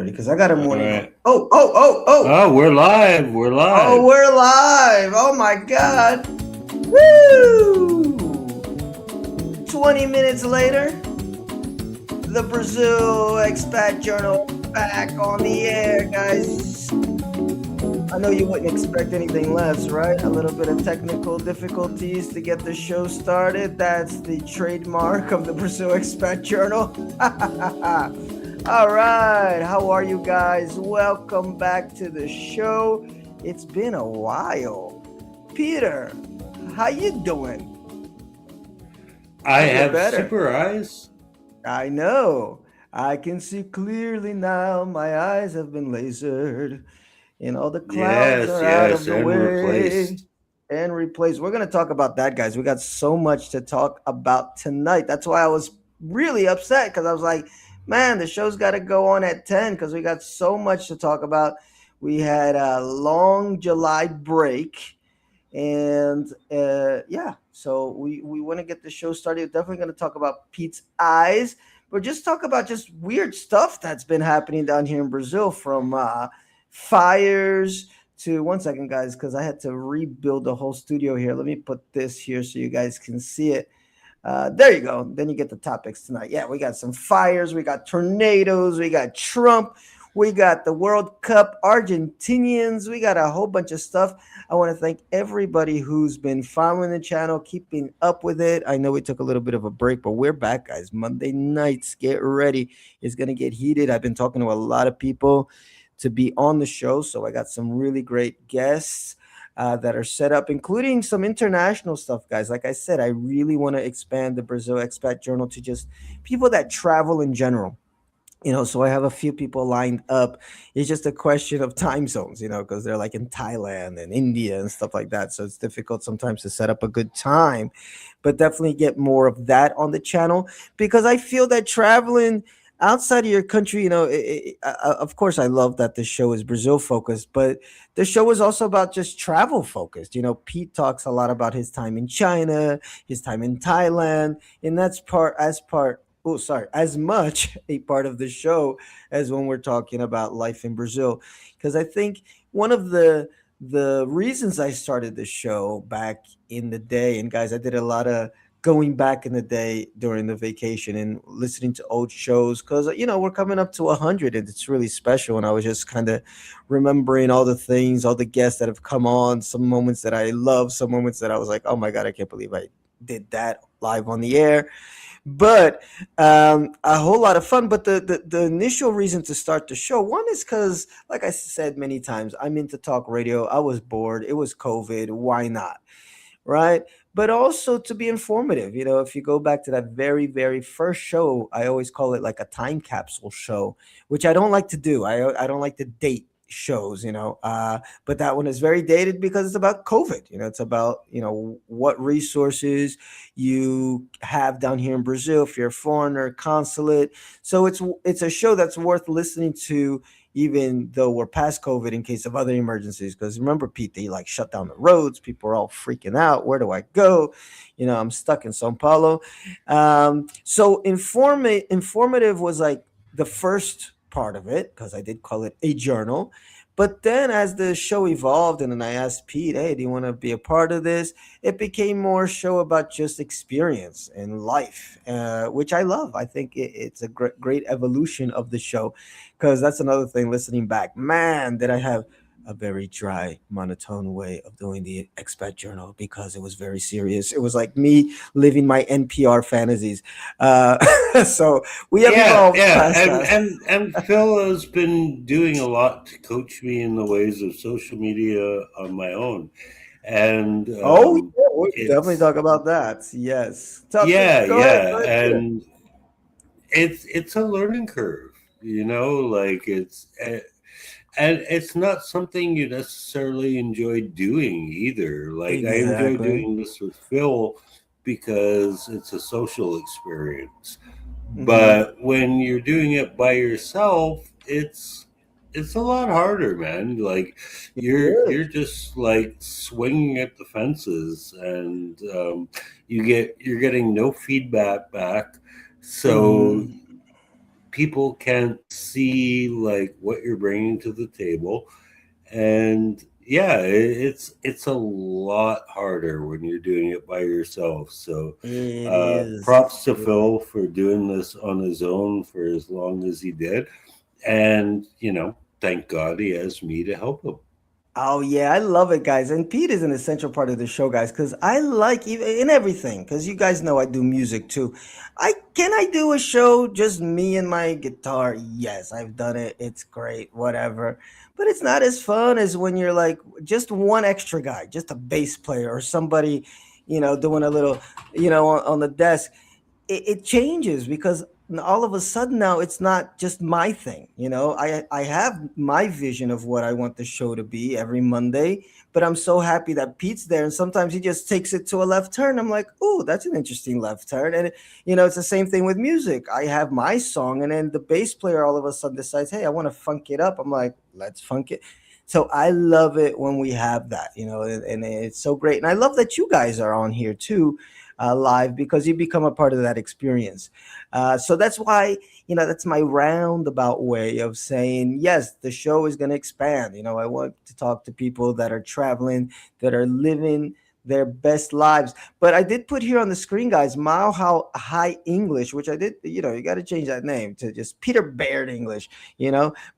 already because I got a All morning. right. Oh! Oh, we're live. We're Oh, live. we're live! Oh my god! Woo! 20 minutes later, the Brazil Expat Journal back on the air, guys. I know you wouldn't expect anything less, right? A little bit of technical difficulties to get the show started. That's the trademark of the Brazil Expat Journal. All right, how are you guys? Welcome back to the show. It's been a while. Peter, how you doing? I I feel have better. super eyes. I know. I can see clearly now. My eyes have been lasered. And all the clouds Yes, are out of yes, the and way replaced. and replaced. We're going to talk about that, guys. We got so much to talk about tonight. That's why I was really upset because I was like, man, the show's got to go on at 10 because we got so much to talk about. We had a long July break. And yeah, so we want to get the show started. We're definitely going to talk about Pete's eyes, but just talk about just weird stuff that's been happening down here in Brazil from fires to one second, guys, because I had to rebuild the whole studio here. Let me put this here so you guys can see it. There you go. Then you get the topics tonight. Yeah, we got some fires, we got tornadoes, we got Trump, we got the World Cup, Argentinians, we got a whole bunch of stuff. I want to thank everybody who's been following the channel, keeping up with it. I know we took a little bit of a break, but we're back, guys. Monday nights, get ready. It's going to get heated. I've been talking to a lot of people to be on the show, so I got some really great guests that are set up, including some international stuff, guys. Like I said, I really want to expand the Brazil Expat Journal to just people that travel in general. So I have a few people lined up. It's just a question of time zones, because they're like in Thailand and India and stuff like that. So it's difficult sometimes to set up a good time, but definitely get more of that on the channel because I feel that traveling outside of your country, of course, I love that the show is Brazil focused, but the show is also about just travel focused. Pete talks a lot about his time in China, his time in Thailand, and that's as much a part of the show as when we're talking about life in Brazil. Because I think one of the reasons I started the show back in the day, and guys, I did a lot of going back in the day during the vacation and listening to old shows because we're coming up to 100 and it's really special, and I was just kind of remembering all the things, all the guests that have come on, some moments that I love, some moments that I was like, oh my god, I can't believe I did that live on the air. But a whole lot of fun. But the initial reason to start the show, one is because, like I said many times, I'm into talk radio. I was bored. It was COVID. Why not? Right? But also to be informative. If you go back to that very, very first show, I always call it like a time capsule show, which I don't like to do. I don't like to date shows, but that one is very dated because it's about COVID. It's about, what resources you have down here in Brazil if you're a foreigner, consulate. So it's a show that's worth listening to even though we're past COVID in case of other emergencies. Because remember, Pete, they like shut down the roads. People are all freaking out. Where do I go? I'm stuck in Sao Paulo. So informative was like the first part of it because I did call it a journal. But then as the show evolved and then I asked Pete, hey, do you want to be a part of this? It became more show about just experience and life, which I love. I think it's a great evolution of the show because that's another thing listening back. Man, did I have a very dry, monotone way of doing the expat journal because it was very serious. It was like me living my NPR fantasies. Uh, so we have Yeah, evolved yeah, past and that. and and Phil has been doing a lot to coach me in the ways of social media on my own, and Oh, yeah, we can definitely it's talk about that. Yes. yeah, Go ahead. Go yeah, ahead, Peter. and it's a learning curve, like and it's not something you necessarily enjoy doing either. Like I enjoy Exactly. doing this with Phil because it's a social experience. Hmm. But when you're doing it by yourself, it's a lot harder, man. Like you're It just like swinging at the fences, and you're getting no feedback back. is. So Hmm. people can't see like what you're bringing to the table, and yeah, it's a lot harder when you're doing it by yourself. So It is. props to Phil for doing this on his own for as long as he did, and thank God he has me to help him. Oh yeah, I love it, guys. And Pete is an essential part of the show, guys, because I like even in everything. Because you guys know I do music too. I do a show just me and my guitar? Yes, I've done it. It's great, whatever. But it's not as fun as when you're like just one extra guy, just a bass player or somebody, doing a little, on the desk. It changes because all of a sudden now it's not just my thing. I have my vision of what I want the show to be every Monday, but I'm so happy that Pete's there, and sometimes he just takes it to a left turn. I'm like, oh, that's an interesting left turn. And it's the same thing with music. I have my song, and then the bass player all of a sudden decides, hey, I want to funk it up. I'm like, let's funk it. So I love it when we have that, and it's so great. And I love that you guys are on here too, live, because you become a part of that experience. So that's why, that's my roundabout way of saying, yes, the show is going to expand. I want to talk to people that are traveling, that are living their best lives. But I did put here on the screen, guys, Mile High English, which I did, you got to change that name to just Peter Baird English,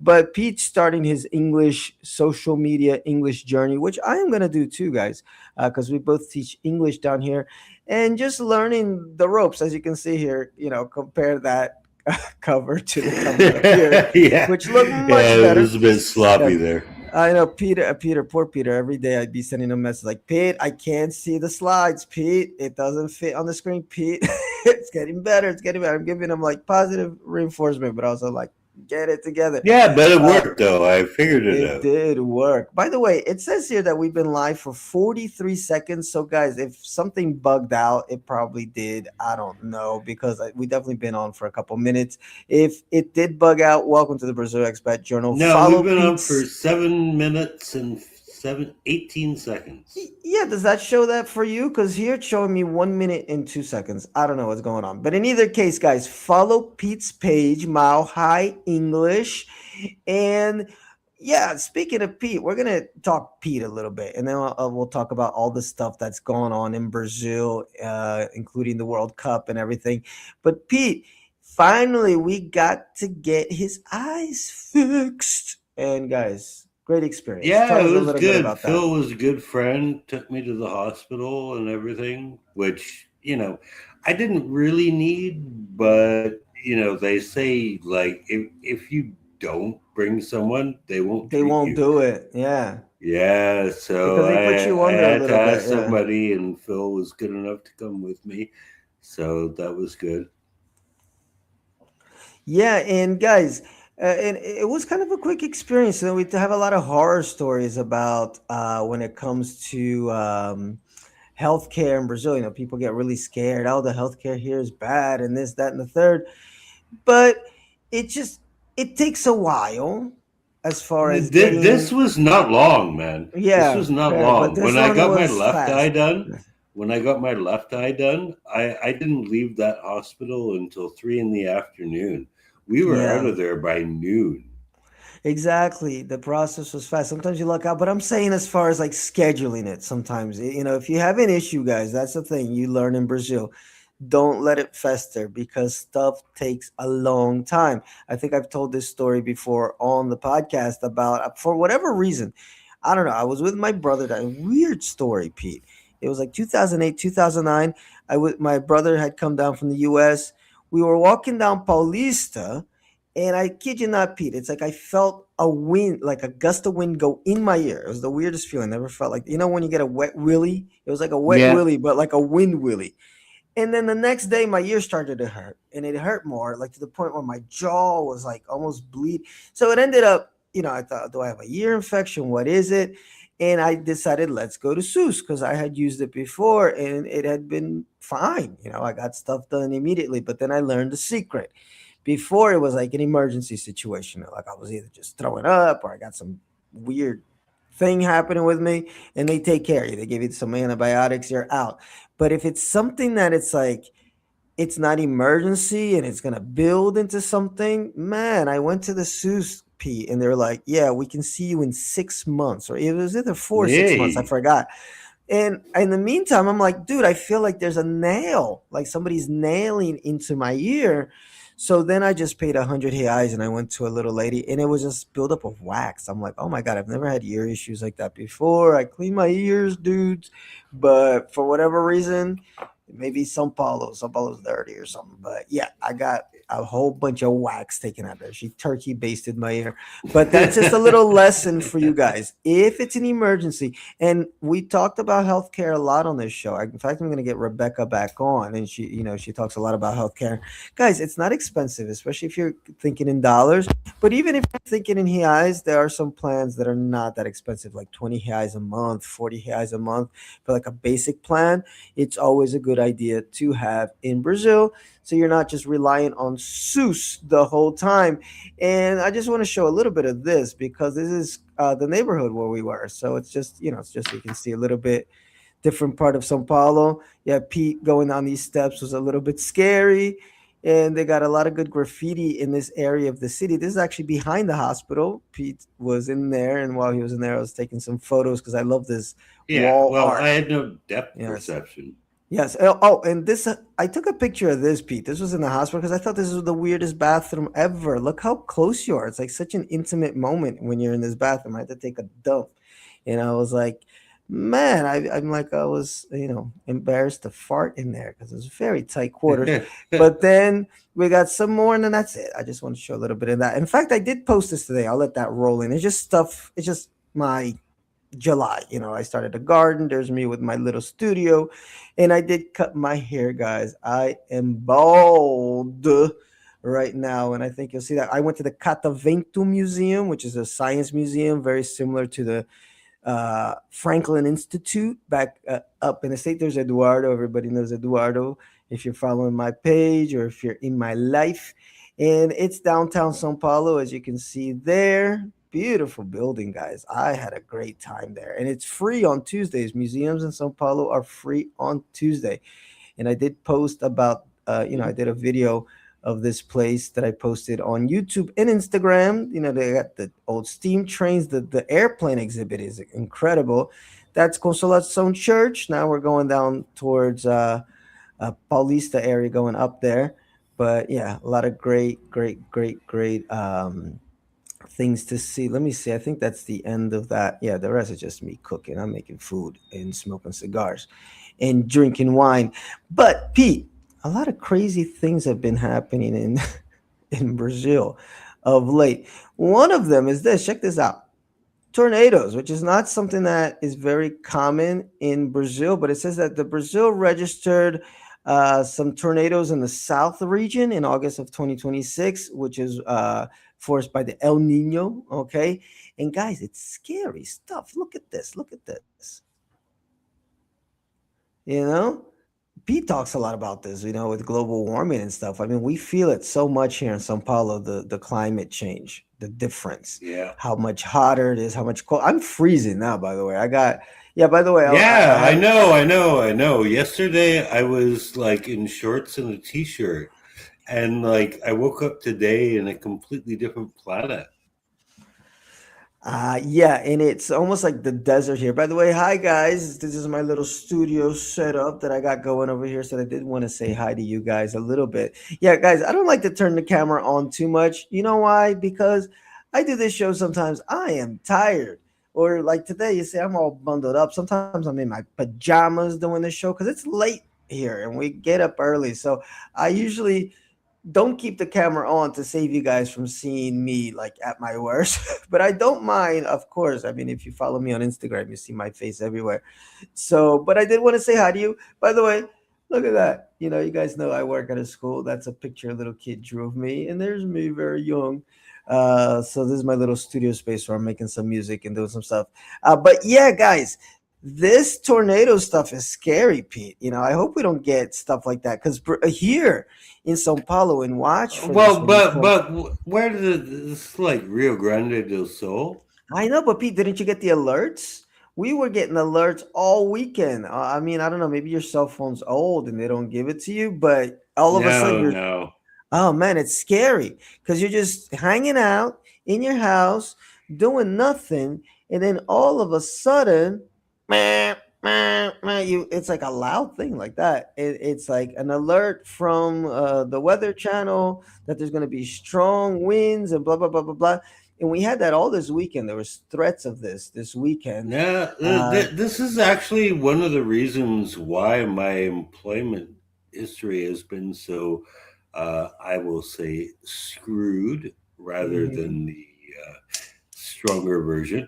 but Pete's starting his English social media English journey, which I am going to do too, guys, because we both teach English down here, and just learning the ropes, as you can see here. Compare that cover to the cover up here, Yeah, which look much yeah, it better. was a bit Yeah, sloppy there. I know Peter, poor Peter. Every day I'd be sending him a message like, Pete, I can't see the slides, Pete. It doesn't fit on the screen, Pete. It's getting better. It's getting better. I'm giving him like positive reinforcement, but also like, get it together. Yeah, but it Uh, worked though. I figured it it out. did work. By the way, it says here that we've been live for 43 seconds. So, guys, if something bugged out, it probably did. I don't know, because we definitely been on for a couple minutes. If it did bug out, welcome to the Brazil Expat Journal. No, we've Follow been on for Pete's. 7 minutes and 18 seconds. Yeah, does that show that for you? Because here it's showing me 1 minute and 2 seconds. I don't know what's going on. But in either case, guys, follow Pete's page, Mile High English. And yeah, speaking of Pete, we're going to talk Pete a little bit. And then we'll talk about all the stuff that's going on in Brazil, including the World Cup and everything. But Pete, finally, we got to get his eyes fixed. And guys, great experience. Yeah, Tell it us a was little bit good. about that. Phil was a good friend, took me to the hospital and everything, which, I didn't really need, but, they say, like, if you don't bring someone, they won't They treat won't you. do it. Yeah. Yeah, Because so they put you I under a had to little ask bit. Yeah. somebody, and Phil was good enough to come with me. So that was good. Yeah. And guys, and it was kind of a quick experience. We have a lot of horror stories about when it comes to healthcare in Brazil. People get really scared. Oh, the healthcare here is bad, and this, that, and the third. But it just it takes a while as far as This getting. was not long, man. This Yeah, was not yeah. But long. this When I one got my was left eye fast. done, I didn't leave that hospital until 3 in the afternoon. We were out Yeah. of there by noon. Exactly. The process was fast. Sometimes you luck out, but I'm saying as far as like scheduling it, sometimes, if you have an issue, guys, that's the thing you learn in Brazil. Don't let it fester because stuff takes a long time. I think I've told this story before on the podcast about, for whatever reason, I don't know. I was with my brother. That weird story, Pete. It was like 2008, 2009. My brother had come down from the US. We were walking down Paulista, and I kid you not, Pete, it's like I felt a wind, like a gust of wind go in my ear. It was the weirdest feeling. Never felt like, when you get a wet willy? It was like a wet Yeah. willy, but like a wind willy. And then the next day, my ear started to hurt, and it hurt more, like to the point where my jaw was like almost bleed. So it ended up, I thought, do I have a ear infection? What is it? And I decided, let's go to SUS, because I had used it before and it had been fine. I got stuff done immediately. But then I learned the secret. Before, it was like an emergency situation. Like I was either just throwing up or I got some weird thing happening with me, and they take care of you. They give you some antibiotics, you're out. But if it's something that it's like it's not emergency and it's gonna build into something. Man, I went to the SUS, Pete, and they're like, "Yeah, we can see you in 6 months," or it was either 4 or 6 months. I Yay. forgot. And in the meantime, I'm like, dude, I feel like there's a nail, like somebody's nailing into my ear. So then I just paid 100 reais and I went to a little lady and it was just buildup of wax. I'm like, oh my God, I've never had ear issues like that before. I clean my ears, dudes. But for whatever reason, maybe Sao Paulo's dirty or something. But yeah, I got a whole bunch of wax taken out there. She turkey basted my ear. But that's just a little lesson for you guys. If it's an emergency, and we talked about healthcare a lot on this show. In fact, I'm going to get Rebecca back on, and she talks a lot about healthcare. Guys, it's not expensive, especially if you're thinking in dollars. But even if you're thinking in reais, there are some plans that are not that expensive, like 20 reais a month, 40 reais a month for like a basic plan. It's always a good idea to have in Brazil, so you're not just relying on SUS the whole time. And I just want to show a little bit of this because this is the neighborhood where we were. So it's just, it's just so you can see a little bit different part of Sao Paulo. Yeah, Pete going down these steps was a little bit scary. And they got a lot of good graffiti in this area of the city. This is actually behind the hospital. Pete was in there, and while he was in there, I was taking some photos because I love this Yeah, wall well, I art. had no depth Yes. perception. Yes. Oh, and this, I took a picture of this, Pete. This was in the hospital because I thought this was the weirdest bathroom ever. Look how close you are. It's like such an intimate moment when you're in this bathroom. I had to take a dump. And I was like, man, I'm like, I was, embarrassed to fart in there because it was very tight quarters. But then we got some more, and then that's it. I just want to show a little bit of that. In fact, I did post this today. I'll let that roll in. It's just stuff, it's just my July. I started a garden. There's me with my little studio, and I did cut my hair, guys. I am bald right now, and I think you'll see that. I went to the Catavento Museum, which is a science museum, very similar to the Franklin Institute back up in the state. There's Eduardo. Everybody knows Eduardo if you're following my page or if you're in my life. And it's downtown Sao Paulo, as you can see there. Beautiful building, guys. I had a great time there. And it's free on Tuesdays. Museums in Sao Paulo are free on Tuesday. And I did post about, I did a video of this place that I posted on YouTube and Instagram. They got the old steam trains. The airplane exhibit is incredible. That's Consolação Church. Now we're going down towards Paulista area, going up there. But yeah, a lot of great, great, great, great things to see. Let me see. I think that's the end of that. Yeah, the rest is just me cooking. I'm making food and smoking cigars and drinking wine. But Pete, a lot of crazy things have been happening in in Brazil of late. One of them is this. Check this out. Tornadoes, which is not something that is very common in Brazil, but it says that the Brazil registered some tornadoes in the south region in August of 2026, which is forced by the El Nino. Okay. And guys, it's scary stuff. Look at this. Look at this. You know, Pete talks a lot about this, with global warming and stuff. I mean, we feel it so much here in Sao Paulo, the climate change, the difference, Yeah. how much hotter it is, how much cold. I'm freezing now, by the way. Yeah, by the way, I Yeah, I have, know, I know, I know. Yesterday I was like in shorts and a t-shirt, and like I woke up today in a completely different planet. yeah, and it's almost like the desert here. By the way, hi guys. This is my little studio setup that I got going over here. So I did want to say hi to you guys a little bit. Yeah, guys, I don't like to turn the camera on too much. You know why? Because I do this show sometimes. I am tired. Or like today, you see, I'm all bundled up. Sometimes I'm in my pajamas doing this show because it's late here and we get up early. So I usually don't keep the camera on to save you guys from seeing me like at my worst. But I don't mind, of course. I mean, if you follow me on Instagram, you see my face everywhere. So, but I did want to say hi to you. By the way, look at that. You guys know I work at a school. That's a picture a little kid drew of me, and there's me very young. So this is my little studio space where I'm making some music and doing some stuff. But yeah, guys, this tornado stuff is scary, Pete. I hope we don't get stuff like that because here in Sao Paulo, and watch for this Well, when you come. where did this like Rio Grande do Sul? I know, but Pete, didn't you get the alerts? We were getting alerts all weekend. I mean, I don't know, maybe your cell phone's old and they don't give it to you, but all of a sudden No, you're, no. oh man, it's scary because you're just hanging out in your house doing nothing, and then all of a sudden, meh, meh, meh, it's like a loud thing like that. It's like an alert from the Weather Channel that there's going to be strong winds and blah blah blah blah blah. And we had that all this weekend. There was threats of this weekend. Yeah, Uh, this is actually one of the reasons why my employment history has been so, I will say, screwed rather mhm. than the uh, stronger version.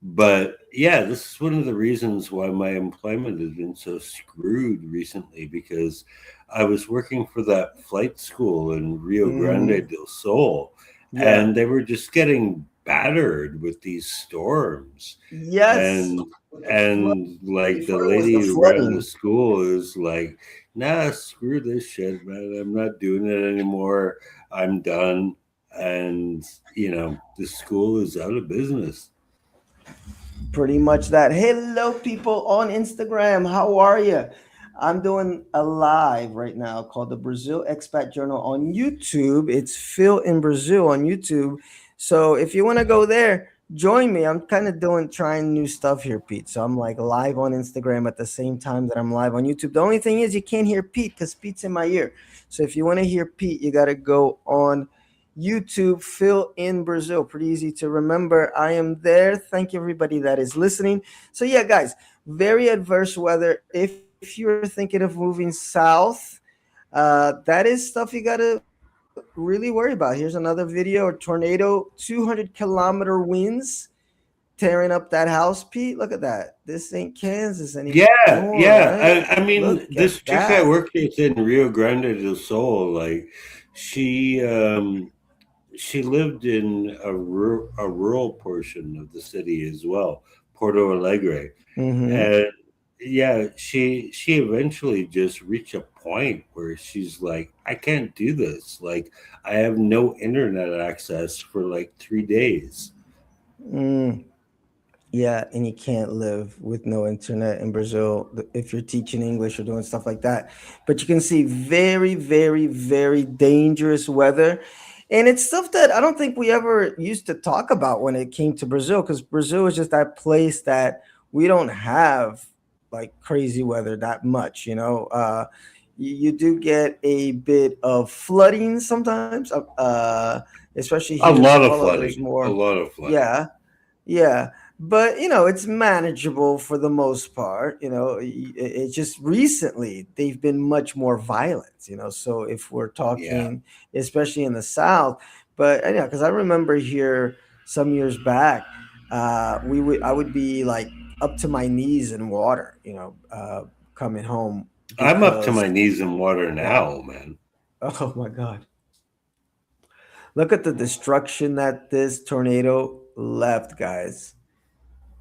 But yeah, this is one of the reasons why my employment has been so screwed recently because I was working for that flight school in Rio Grande Mhm. del Sul, Yeah. and they were just getting battered with these storms. Yes. And With the flood. like the Before it was lady the who ran the flooding. school is like, nah, screw this shit, man. I'm not doing it anymore. I'm done. And the school is out of business. Pretty much that. Hello, people on Instagram. How are you? I'm doing a live right now called the Brazil Expat Journal on YouTube. It's Phil in Brazil on YouTube. So if you want to go there, join me. I'm kind of trying new stuff here, Pete. So I'm like live on Instagram at the same time that I'm live on YouTube. The only thing is you can't hear Pete because Pete's in my ear. So if you want to hear Pete, you got to go on YouTube, Phil in Brazil. Pretty easy to remember. I am there. Thank you, everybody that is listening. So, yeah, guys, very adverse weather. If you're thinking of moving south, that is stuff you got to really worry about. Here's another video, a tornado, 200-kilometer winds tearing up that house, Pete. Look at that. This ain't Kansas Yeah, anymore, yeah. right? I mean, Look this at chick I that. worked with in Rio Grande do Sul, like she she lived in a rural portion of the city as well, Porto Alegre. Mm-hmm. And yeah, she eventually just reached a point where she's like, I can't do this. Like I have no internet access for like 3 days. Mm. Yeah, and you can't live with no internet in Brazil if you're teaching English or doing stuff like that. But you can see very, very, very dangerous weather. And it's stuff that I don't think we ever used to talk about when it came to Brazil, because Brazil is just that place that we don't have like crazy weather that much, you know. You do get a bit of flooding sometimes, especially here A in Sao lot of Paulo. There's flooding. A more, lot of flooding. yeah, yeah, but it's manageable for the most part. It's just recently they've been much more violent. So if we're Yeah. talking, especially in the South, but yeah, because I remember here some years back, I would be like up to my knees in water. Coming home I'm up to because my knees in water yeah. now, man. Oh my God. Look at the destruction that this tornado left, guys.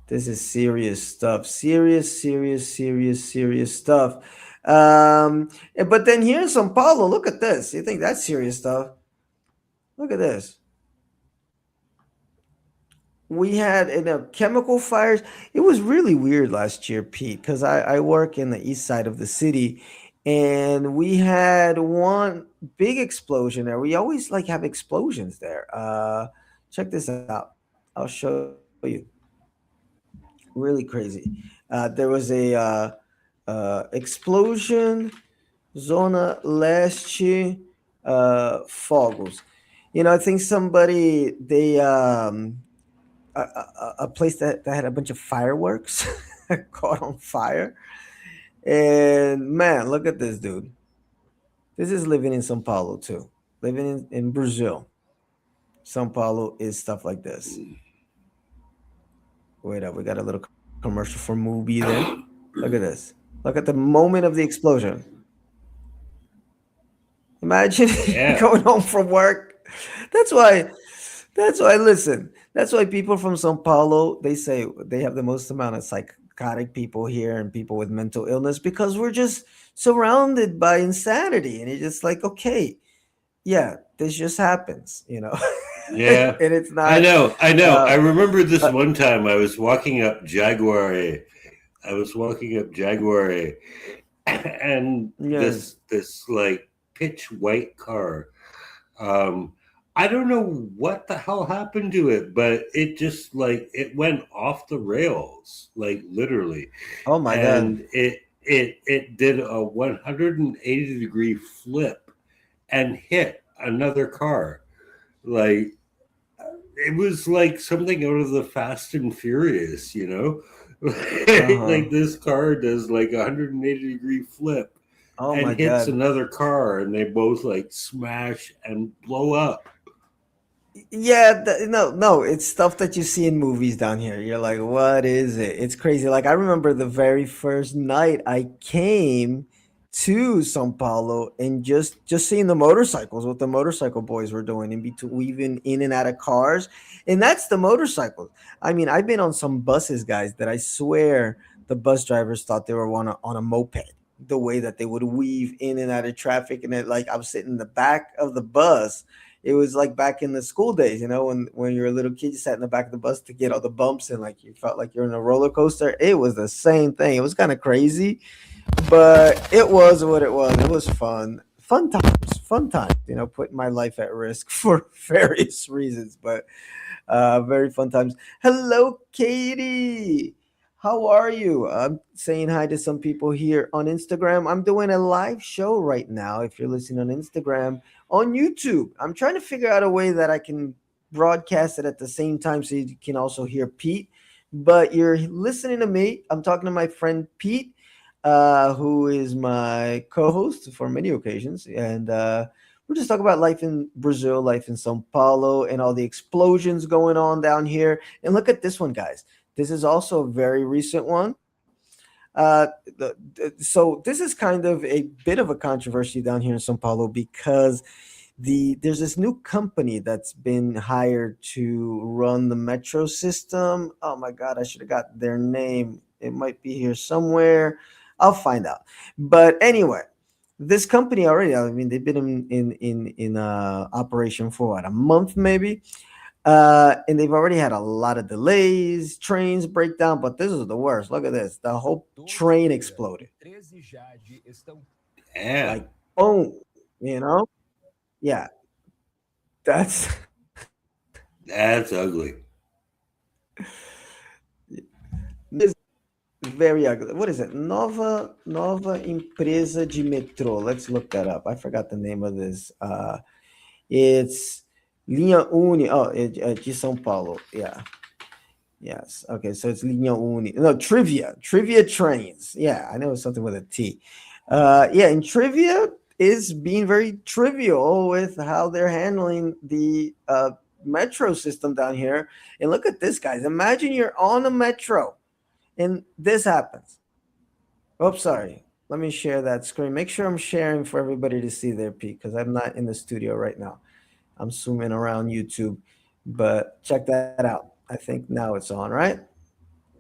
This is serious stuff. Serious, serious, serious, serious stuff. But then here in São Paulo, look at this. You think that's serious stuff? Look at this. We had chemical fires. It was really weird last year, Pete, because I work in the east side of the city, and we had one big explosion there. We always like have explosions there. Check this out. I'll show you. Really crazy. There was a explosion, Zona Leste, fogos. I think somebody they a place that had a bunch of fireworks caught on fire. And man, look at this dude. This is living in Sao Paulo too. Living in Brazil. Sao Paulo is stuff like this. Wait up, we got a little commercial for Mubi there. Look at this. Look at the moment of the explosion. Imagine Yeah. going home from work. That's why. That's why. Listen. That's why people from Sao Paulo they say they have the most amount of psychotic people here and people with mental illness because we're just surrounded by insanity, and it's just like okay, yeah, this just happens, and Yeah. it's I not. know. I know. I Uh, remember this uh, one time I was walking up Jaguar. I was walking up Jaguar, and yeah. this like pitch white car. Um, I don't know what the hell happened to it, but it just like it went off the rails, like literally, Oh my god. and it did a 180-degree flip and hit another car. Like it was like something out of the Fast and Furious, you know? Uh-huh. Like this car does like a 180-degree flip Oh and my hits god. another car and they both like smash and blow up. Yeah, no, no, it's stuff that you see in movies down here. You're like, what is it? It's crazy. Like I remember the very first night I came to São Paulo and just seeing the motorcycles, what the motorcycle boys were doing in between, weaving in and out of cars, and that's the motorcycles. I mean, I've been on some buses, guys, that I swear the bus drivers thought they were on a moped. The way that they would weave in and out of traffic, and it like I was sitting in the back of the bus. It was like back in the school days, when you're a little kid, you sat in the back of the bus to get all the bumps and like you felt like you're in a roller coaster. It was the same thing. It was kind of crazy, but it was what it was. It was fun. Fun times, putting my life at risk for various reasons, but very fun times. Hello, Katie. How are you? I'm saying hi to some people here on Instagram. I'm doing a live show right now. If you're listening on Instagram, on YouTube, I'm trying to figure out a way that I can broadcast it at the same time so you can also hear Pete. But you're listening to me. I'm talking to my friend Pete, who is my co-host for many occasions, and we're just talking about life in Brazil, life in Sao Paulo, and all the explosions going on down here. And look at this one, guys. This is also a very recent one. So this is kind of a bit of a controversy down here in Sao Paulo because there's this new company that's been hired to run the metro system. Oh my god, I should have got their name. It might be here somewhere. I'll find out. But anyway, this company already, I mean, they've been in operation for what, a month maybe, and they've already had a lot of delays, trains break down. But this is the worst. Look at this, the whole train exploded, Yeah, like boom, you know yeah, that's that's ugly. this is very ugly. What is it? Nova Empresa de Metrô. Let's look that up. I forgot the name of this. It's Linha Uni. Oh, de São Paulo. Yeah. Yes. Okay. So it's Linha Uni. No, Trivia. Trivia trains. Yeah, I know it's something with a T. Yeah, and Trivia is being very trivial with how they're handling the metro system down here. And look at this, guys. Imagine you're on a metro and this happens. Oops, sorry. Let me share that screen. Make sure I'm sharing for everybody to see there, Pete, because I'm not in the studio right now. I'm zooming around YouTube, but check that out. I think now it's on, right?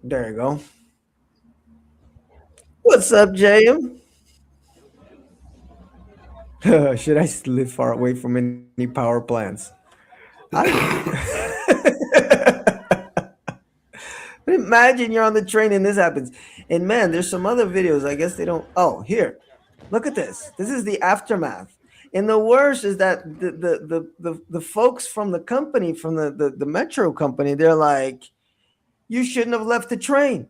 There you go. What's up, JM? Should I live far away from any power plants? I imagine you're on the train and this happens. And man, there's some other videos. I guess they don't. Oh, here. Look at this. This is the aftermath. And the worst is that the folks from the company, from the metro company, they're like, you shouldn't have left the train.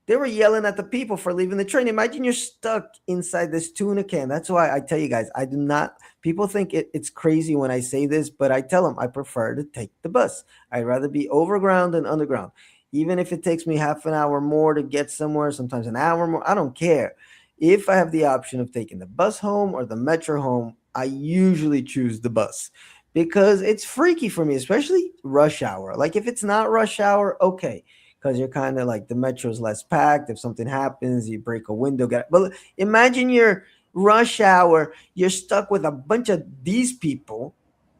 They were yelling at the people for leaving the train. Imagine you're stuck inside this tuna can. That's why I tell you guys, I do not. People think it's crazy when I say this, but I tell them I prefer to take the bus. I'd rather be overground than underground. Even if it takes me half an hour more to get somewhere, sometimes an hour more, I don't care. If I have the option of taking the bus home or the metro home, I usually choose the bus because it's freaky for me, especially rush hour. Like if it's not rush hour, okay, because you're kind of like the metro's less packed. If something happens, you break a window. But imagine you're rush hour, you're stuck with a bunch of these people,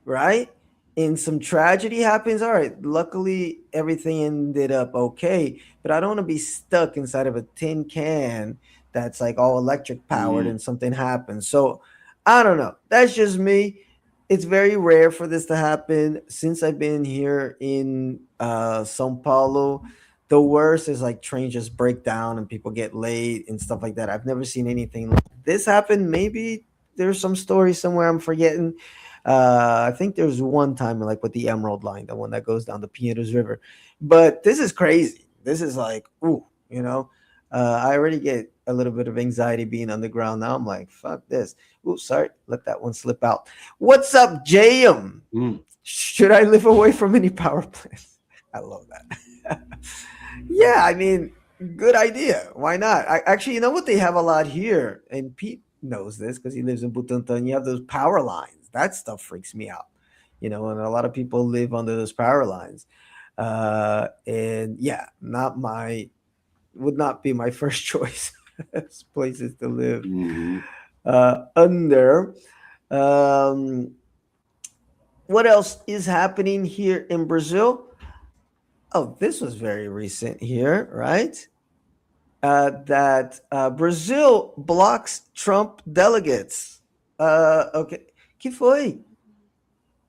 right? And some tragedy happens. All right, luckily everything ended up okay, but I don't want to be stuck inside of a tin can that's like all electric powered Mm. and something happens. So I don't know. That's just me. It's very rare for this to happen since I've been here in Sao Paulo. The worst is like trains just break down and people get late and stuff like that. I've never seen anything like this happen. Maybe there's some story somewhere I'm forgetting. I think there's one time like with the Emerald Line, the one that goes down the Piedras River. But this is crazy. This is like, ooh, you know. I already get a little bit of anxiety being underground now. I'm like, fuck this. Ooh, sorry, let that one slip out. What's up, JM? Mm. Should I live away from any power plants? I love that. Yeah, I mean, good idea. Why not? Actually, you know what? They have a lot here, and Pete knows this because he lives in Butantan. You have those power lines. That stuff freaks me out. And a lot of people live under those power lines. And yeah, not my would not be my first choice as places to live Mhm. under. Um, what else is happening here in Brazil? Oh, this was very recent here, right? That Brazil blocks Trump delegates. Ok. Que foi?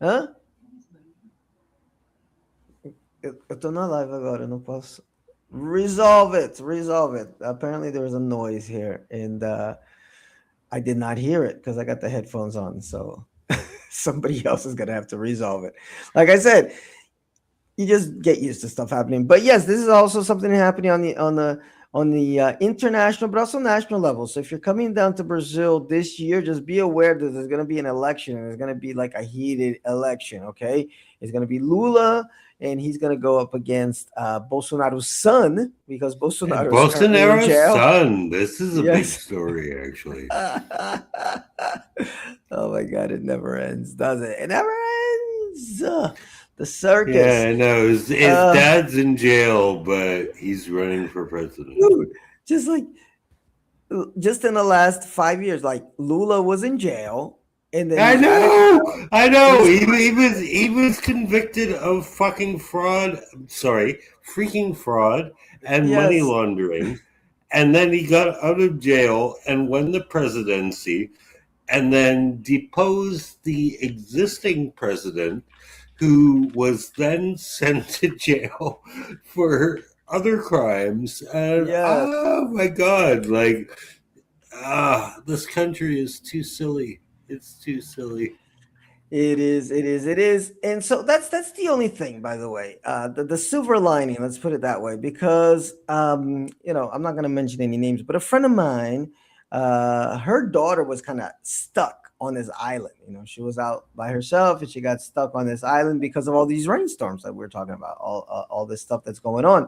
Hã? Eu tô na live agora, eu não posso. Resolve it, resolve it. Apparently there was a noise here, and I did not hear it because I got the headphones on. So somebody else is gonna have to resolve it. Like I said, you just get used to stuff happening. But yes, this is also something happening on the international, but also national level. So if you're coming down to Brazil this year, just be aware that there's going to be an election, and it's going to be like a heated election. Okay, it's going to be Lula, and he's going to go up against Bolsonaro's son because And Bolsonaro is currently in Bolsonaro's jail. son. This is a big Yes. story, actually. Oh my God, it never ends, does it? It never ends. The circus. Yeah, I know. His dad's in jail, but he's running for president. Dude, just like just in the last 5 years, like Lula was in jail, and then I he got know. I know. He's- He was convicted of fucking fraud. Sorry, freaking fraud and money yes, laundering, and then he got out of jail and won the presidency, and then deposed the existing president, who was then sent to jail for other crimes. And yes. oh my god, like this country is too silly. It's too silly. It is, it is, it is. And so that's the only thing, by the way. The silver lining, let's put it that way, because I'm not gonna mention any names, but a friend of mine, her daughter was kind of stuck on this island. She was out by herself and she got stuck on this island because of all these rainstorms that we're talking about, all this stuff that's going on.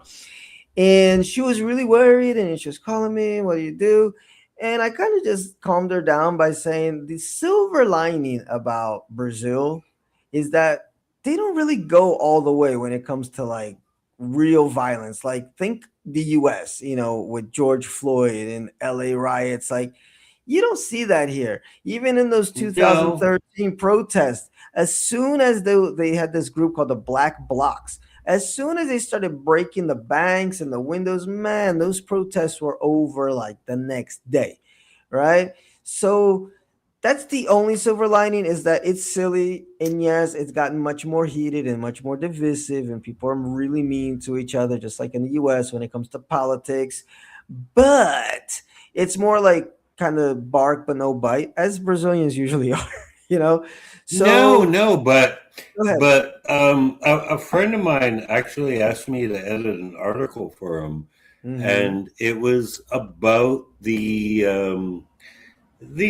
And she was really worried and she was calling me, what do you do? And I kind of just calmed her down by saying the silver lining about Brazil is that they don't really go all the way when it comes to like real violence. Like think the US, with George Floyd and LA riots. Like you don't see that here. Even in those No. 2013 protests, as soon as they had this group called the Black Blocs, as soon as they started breaking the banks and the windows, man, those protests were over like the next day, right? So that's the only silver lining is that it's silly. And yes, it's gotten much more heated and much more divisive, and people are really mean to each other, just like in the US when it comes to politics. But it's more like kind of bark but no bite, as Brazilians usually are, you know? So No, but go ahead. a friend of mine actually asked me to edit an article for him, Mhm. and it was about the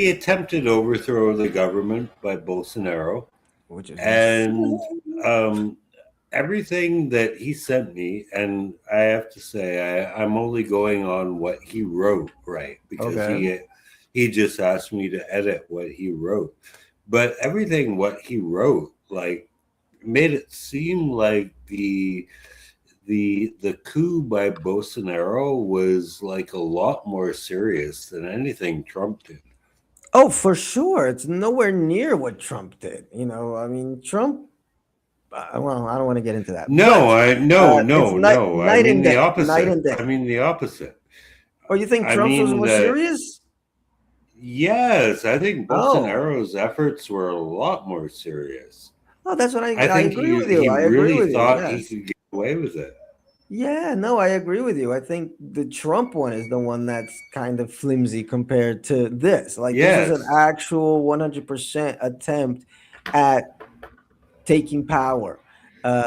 attempted overthrow of the government by Bolsonaro, Which is and insane. um, everything that he sent me. And I have to say, I'm only going on what he wrote, right? Because Okay. he just asked me to edit what he wrote, but everything what he wrote, like, made it seem like the coup by Bolsonaro was like a lot more serious than anything Trump did. Oh, for sure. It's nowhere near what Trump did. I mean, Trump, well, I don't want to get into that, No, but I no it's no night, no. I night mean and the day, night opposite. and day. I mean the opposite. Oh, you think I Trump's was mean more that serious? yes, I think Oh, Bolsonaro's efforts were a lot more serious. oh, that's what I I think agree with he you. I agree really with you. thought he Yes. could get away with it. Yeah, no, I agree with you. I think the Trump one is the one that's kind of flimsy compared to this. Like, this is an Yes, actual 100% attempt at taking power,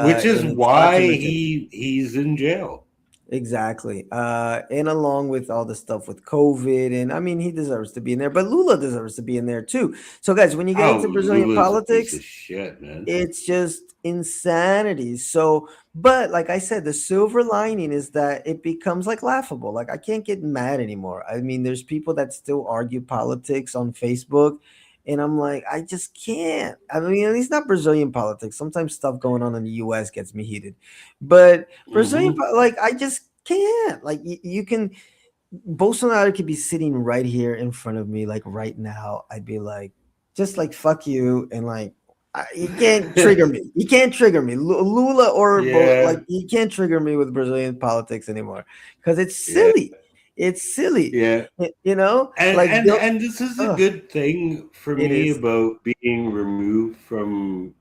which is and it's not why to legit. he's in jail. Exactly. And along with all the stuff with COVID, and I mean, he deserves to be in there, but Lula deserves to be in there too. So, guys, when you get Oh, into Brazilian Lula's a piece politics, of shit, man. it's just insanity. So, but like I said, the silver lining is that it becomes like laughable. Like, I can't get mad anymore. I mean, there's people that still argue politics on Facebook, and I'm like, I just can't. I mean, at least not Brazilian politics. Sometimes stuff going on in the US gets me heated. But Hmm. Like, I just can't. Like, you can Bolsonaro could be sitting right here in front of me, like right now. I'd be like, just like fuck you, and like he can't trigger me. He can't trigger me. Lula or like Yeah, he can't trigger me with Brazilian politics anymore because it's yeah, silly. It's silly, yeah. you know. And Like, and and this is a ugh, good thing for it me is. about being removed from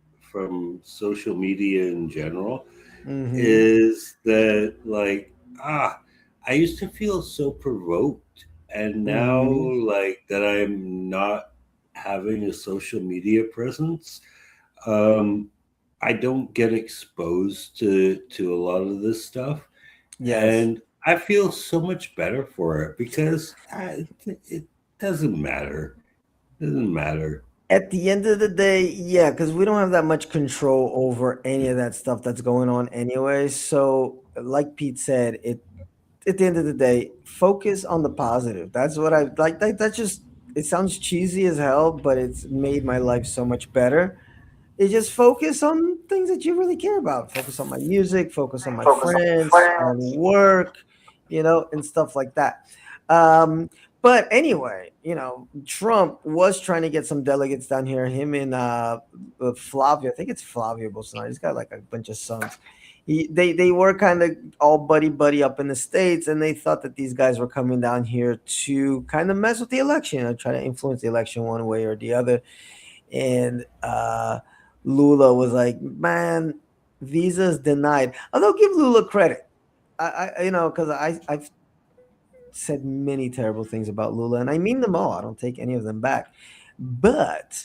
social media in general Mm-hmm. is that like I used to feel so provoked, and now Mm-hmm. like that I'm not having a social media presence, um I don't get exposed to a lot of this stuff, Yes. and I feel so much better for it because it doesn't matter. It doesn't matter. At the end of the day, yeah, because we don't have that much control over any of that stuff that's going on anyway. So, like Pete said, it at the end of the day, focus on the positive. That's what I like. That just it sounds cheesy as hell, but it's made my life so much better. It just focus on things that you really care about. Focus on my music, focus on my Focus on friends, on friends. work, and stuff like that. Um, but anyway, Trump was trying to get some delegates down here. Him and Flavio, I think it's Flavio Bolsonaro. He's got like a bunch of sons. They were kind of all buddy buddy up in the states, and they thought that these guys were coming down here to kind of mess with the election, try to influence the election one way or the other. And Lula was like, "Man, visas denied." Although give Lula credit, because I've said many terrible things about Lula, and I mean them all. I don't take any of them back, but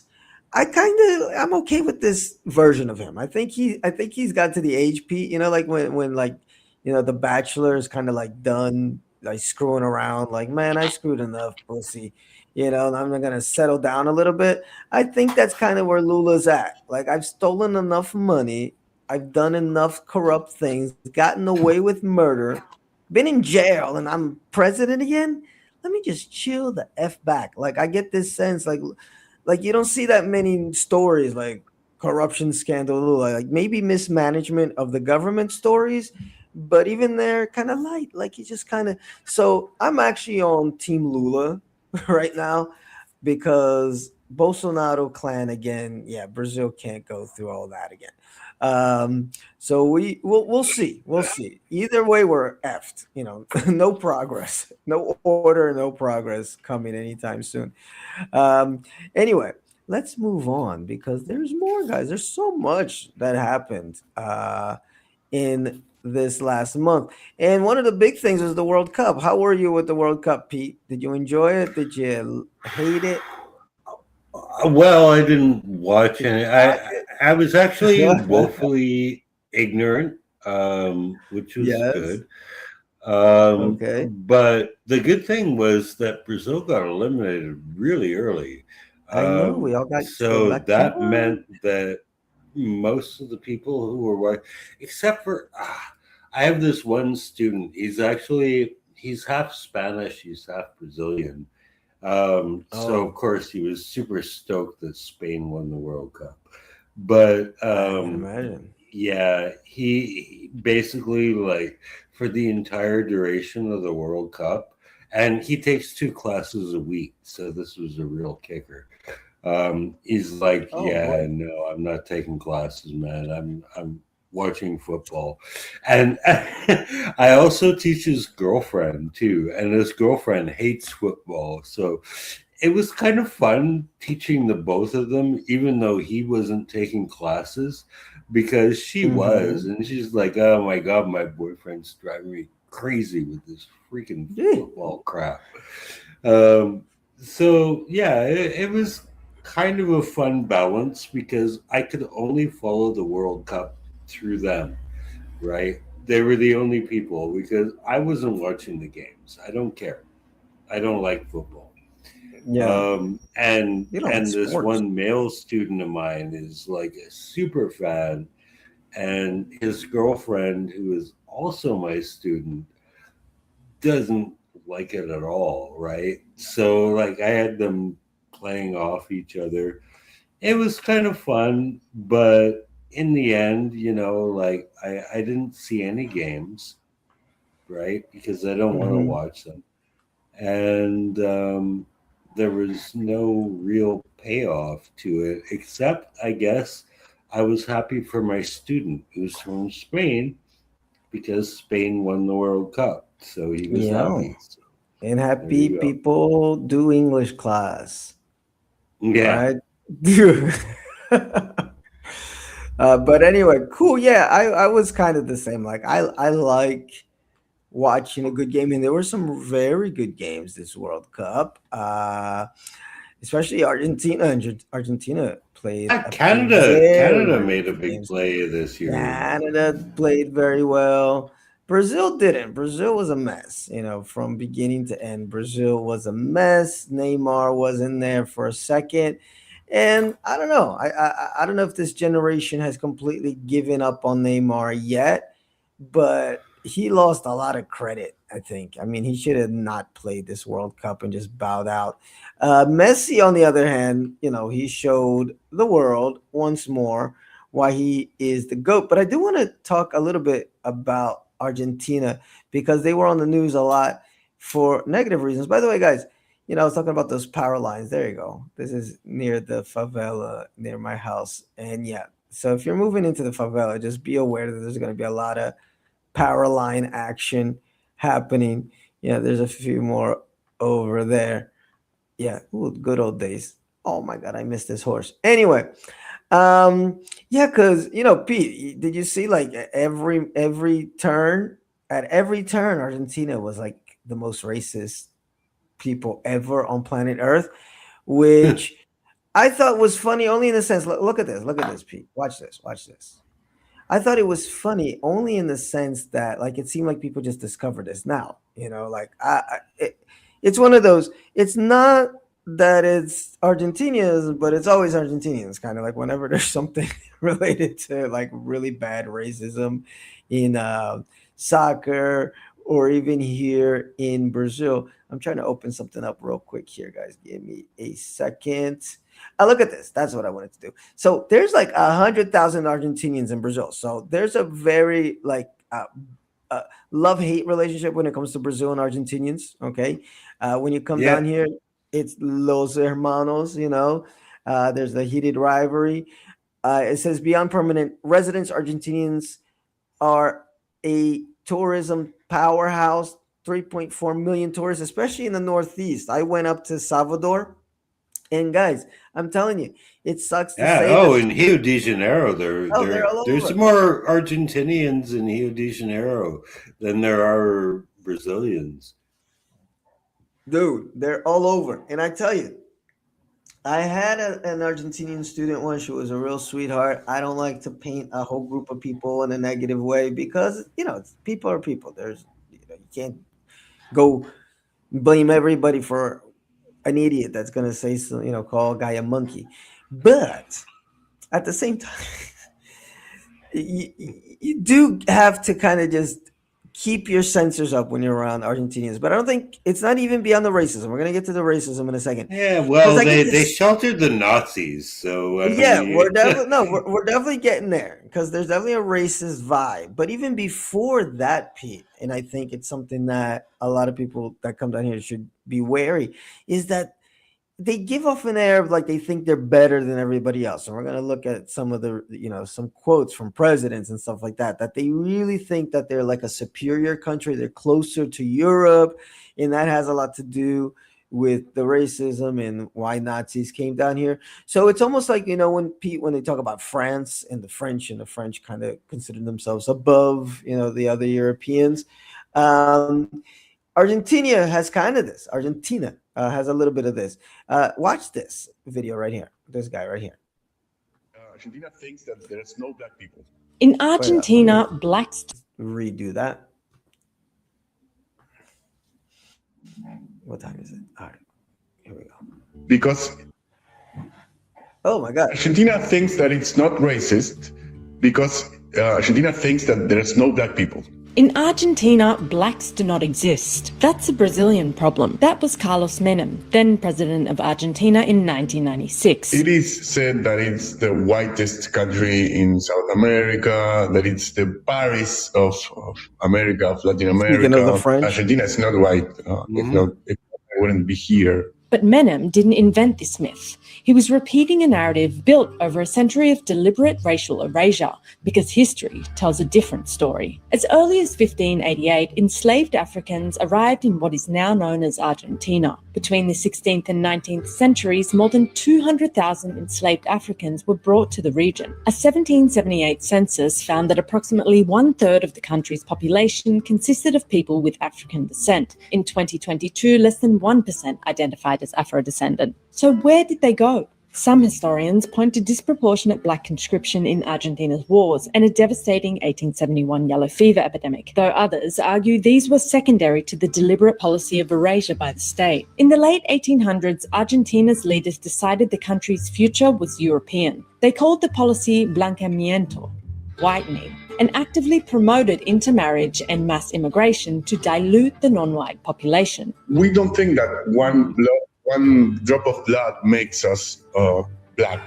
I'm okay with this version of him. I think he's got to the age, Pete. Like when like the Bachelor is kind of like done like screwing around. Like, man, I screwed enough, pussy. And I'm gonna settle down a little bit. I think that's kind of where Lula's at. Like, I've stolen enough money. I've done enough corrupt things, gotten away with murder, been in jail, and I'm president again. Let me just chill the f back. Like, I get this sense, like you don't see that many stories like corruption scandal, like maybe mismanagement of the government stories, but even they're kind of light. Like, you just kind of. So I'm actually on Team Lula right now because Bolsonaro clan again. Yeah, Brazil can't go through all that again. So we'll see. We'll see. Either way, we're effed. No progress, no order, no progress coming anytime soon. Um, anyway, let's move on because there's more, guys. There's so much that happened in this last month, and one of the big things was the World Cup. How were you with the World Cup, Pete? Did you enjoy it? Did you hate it? Well, I didn't watch any. Watch I was actually it. woefully ignorant, which was Yes. good. Okay. But the good thing was that Brazil got eliminated really early. I know we all got So that lucky. meant that most of the people who were white, except for I have this one student. He's half Spanish, he's half Brazilian. So of Oh, course he was super stoked that Spain won the World Cup. But I can imagine. yeah, he basically like for the entire duration of the World Cup, and he takes two classes a week, so this was a real kicker. He's like, Oh yeah, boy. no, I'm not taking classes, man. I'm watching football, and I also teach his girlfriend too, and his girlfriend hates football, so it was kind of fun teaching the both of them, even though he wasn't taking classes. because she was, Mm-hmm. and she's like, "Oh my god, my boyfriend's driving me crazy with this freaking football crap." Um, so yeah, it was kind of a fun balance because I could only follow the World Cup through them, right? They were the only people because I wasn't watching the games. I don't care. I don't like football. Yeah. You don't like And this sports. one male student of mine is like a super fan, and his girlfriend, who is also my student, doesn't like it at all, right? So like I had them playing off each other. It was kind of fun, but in the end, like I didn't see any games, right? Because I don't want to Mm-hmm. watch them. And there was no real payoff to it, except I guess I was happy for my student who's from Spain because Spain won the World Cup. So he was Yeah. happy. So And there happy you go. people do English class, Yeah. right? But anyway, cool. Yeah, I was kind of the same. Like I like watching a good game, and there were some very good games this World Cup. Especially Argentina. Argentina played Ah, a Canada very made a good big game. play this year. Canada played very well. Brazil didn't. Brazil was a mess, from beginning to end. Brazil was a mess. Neymar was in there for a second. And I don't know. I don't know if this generation has completely given up on Neymar yet, but he lost a lot of credit, I think. I mean, he should have not played this World Cup and just bowed out. Messi, on the other hand, he showed the world once more why he is the GOAT. But I do want to talk a little bit about Argentina because they were on the news a lot for negative reasons. By the way, guys, I was talking about those power lines. There you go. This is near the favela near my house. And yeah, so if you're moving into the favela, just be aware that there's going to be a lot of power line action happening. Yeah, there's a few more over there. Yeah, ooh, good old days. Oh my god, I missed this horse. Anyway, um, yeah, because Pete, did you see like every turn at every turn, Argentina was like the most racist people ever on planet Earth, which I thought was funny only in the sense. Look at this, Pete. Watch this. I thought it was funny only in the sense that like it seemed like people just discovered this now. Like it's one of those. It's not that it's Argentinians, but it's always Argentinians. Kind of like whenever there's something related to like really bad racism in soccer or even here in Brazil. I'm trying to open something up real quick here, guys. Give me a second. Look at this. That's what I wanted to do. So there's like 100,000 Argentinians in Brazil. So there's a very like uh, love hate relationship when it comes to Brazil and Argentinians. Okay, when you come Yeah. down here, it's los hermanos. There's the heated rivalry. It says beyond permanent residents, Argentinians are a tourism powerhouse. 3.4 million tourists, especially in the Northeast. I went up to Salvador, and guys, I'm telling you, it sucks to Yeah. say Oh, this. in Rio de Janeiro, Oh, they're all there's over. more Argentinians in Rio de Janeiro than there are Brazilians. Dude, they're all over. And I tell you, I had an Argentinian student once. She was a real sweetheart. I don't like to paint a whole group of people in a negative way because, people are people. You can't go blame everybody for an idiot that's going to say, so, call a guy a monkey. But at the same time, you do have to kind of just keep your sensors up when you're around Argentinians. But I don't think it's not even beyond the racism. We're gonna get to the racism in a second Yeah. because Well, I get they this. sheltered the Nazis, so I Yeah, we're mean, definitely no, we're definitely getting there because there's definitely a racist vibe. But even before that, Pete, and I think it's something that a lot of people that come down here should be wary, is that they give off an air of like they think they're better than everybody else. And we're going to look at some of the, some quotes from presidents and stuff like that, that they really think that they're like a superior country. They're closer to Europe. And that has a lot to do with the racism and why Nazis came down here. So it's almost like, when they talk about France and the French kind of consider themselves above, the other Europeans. Um, Argentina has kind of this. Argentina has a little bit of this. Watch this video right here. This guy right here. Argentina thinks that there's no black people. In Argentina, blacks... Redo that. What time is it? All right, here we go. Because oh my God, Argentina thinks that it's not racist because Argentina thinks that there's no black people. In Argentina, blacks do not exist. That's a Brazilian problem. That was Carlos Menem, then president of Argentina in 1996. It is said that it's the whitest country in South America, that it's the Paris of America, of Latin America. Speaking of the French. Argentina is not white. If I wouldn't be here. But Menem didn't invent this myth. He was repeating a narrative built over a century of deliberate racial erasure, because history tells a different story. As early as 1588, enslaved Africans arrived in what is now known as Argentina. Between the 16th and 19th centuries, more than 200,000 enslaved Africans were brought to the region. A 1778 census found that approximately 1/3 of the country's population consisted of people with African descent. In 2022, less than 1% identified as Afro-descendant. So where did they go? Some historians point to disproportionate black conscription in Argentina's wars and a devastating 1871 yellow fever epidemic, though others argue these were secondary to the deliberate policy of erasure by the state. In the late 1800s, Argentina's leaders decided the country's future was European. They called the policy blanqueamiento, whitening, and actively promoted intermarriage and mass immigration to dilute the non-white population. We don't think that one drop of blood makes us black.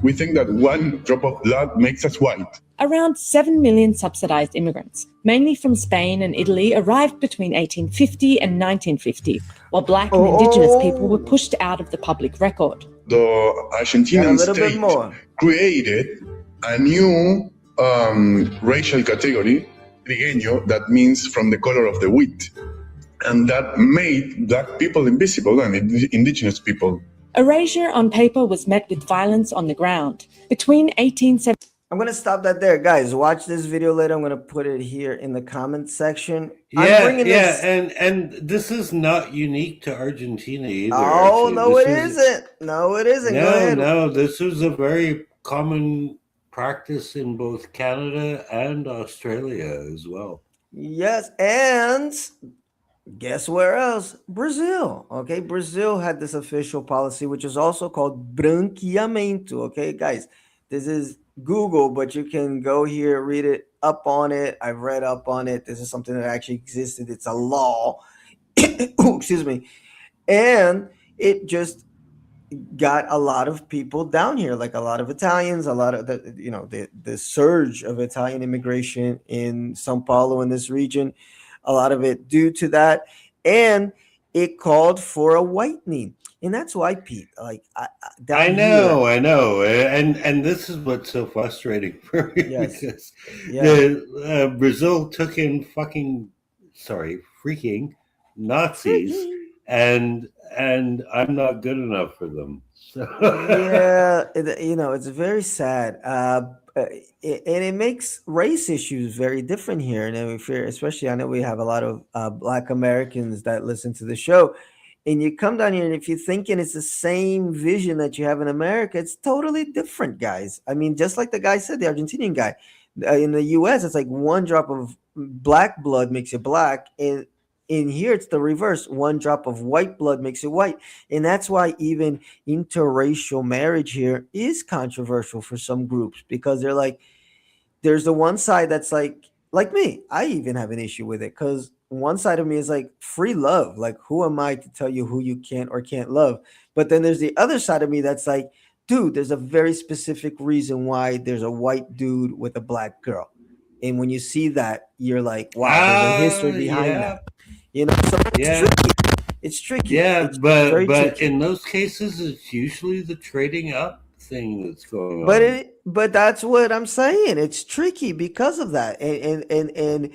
We think that one drop of blood makes us white. Around 7 million subsidized immigrants, mainly from Spain and Italy, arrived between 1850 and 1950, while black and indigenous people were pushed out of the public record. The Argentinian state created a new racial category, trigueño, that means from the color of the wheat. And that made black people invisible and indigenous people. Erasure on paper was met with violence on the ground. Between 1870... I'm going to stop that there. Guys, watch this video later. I'm going to put it here in the comments section. And this is not unique to Argentina either. Oh, actually. No, it isn't. No, it isn't. Go ahead. No, this is a very common practice in both Canada and Australia as well. Yes, and guess where else? Brazil. Okay, Brazil had this official policy, which is also called branqueamento. Okay, guys, this is Google, but you can go here, read it up on it. I've read up on it. This is something that actually existed. It's a law. Excuse me. And it just got a lot of people down here, like a lot of Italians, a lot of the surge of Italian immigration in Sao Paulo in this region, a lot of it due to that. And it called for a whitening. And that's why, Pete, like I know. And this is what's so frustrating for me, because Brazil took in freaking Nazis, and I'm not good enough for them. So. Yeah, it's very sad. And it makes race issues very different here. And especially, I know we have a lot of Black Americans that listen to the show. And you come down here, and if you're thinking it's the same vision that you have in America, it's totally different, guys. I mean, just like the guy said, the Argentinian guy, in the U.S., it's like one drop of black blood makes you black. And in here, it's the reverse. One drop of white blood makes it white. And that's why even interracial marriage here is controversial for some groups, because they're like, there's the one side that's like me. I even have an issue with it, because one side of me is like free love. Like, who am I to tell you who you can or can't love? But then there's the other side of me that's like, dude, there's a very specific reason why there's a white dude with a black girl. And when you see that, you're like, wow, there's a history behind that. So it's tricky. Yeah, it's but tricky. In those cases, it's usually the trading up thing that's going on. But that's what I'm saying. It's tricky because of that. And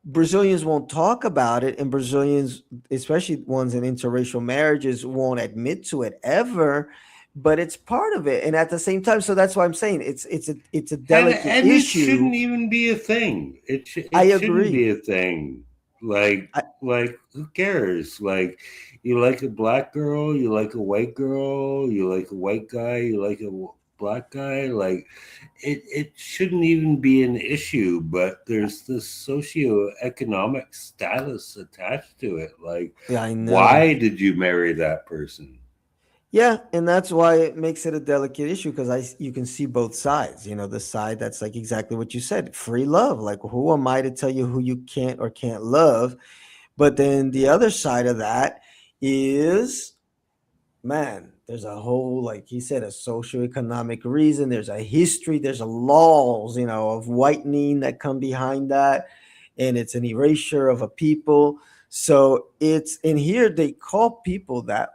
Brazilians won't talk about it, and Brazilians, especially ones in interracial marriages, won't admit to it ever. But it's part of it, and at the same time, so that's why I'm saying it's a delicate and issue. It shouldn't even be a thing. I shouldn't agree. be a thing. Like who cares? Like, you like a black girl, you like a white girl, you like a white guy, you like a black guy. Like, it shouldn't even be an issue. But there's this socioeconomic status attached to it. Like, Yeah, I know. Why did you marry that person? Yeah, and that's why it makes it a delicate issue, because you can see both sides. You know, the side that's like exactly what you said, free love. Like, who am I to tell you who you can't or can't love? But then the other side of that is, man, there's a whole, like he said, a socioeconomic reason. There's a history. There's a laws, of whitening that come behind that, and it's an erasure of a people. So it's in here they call people that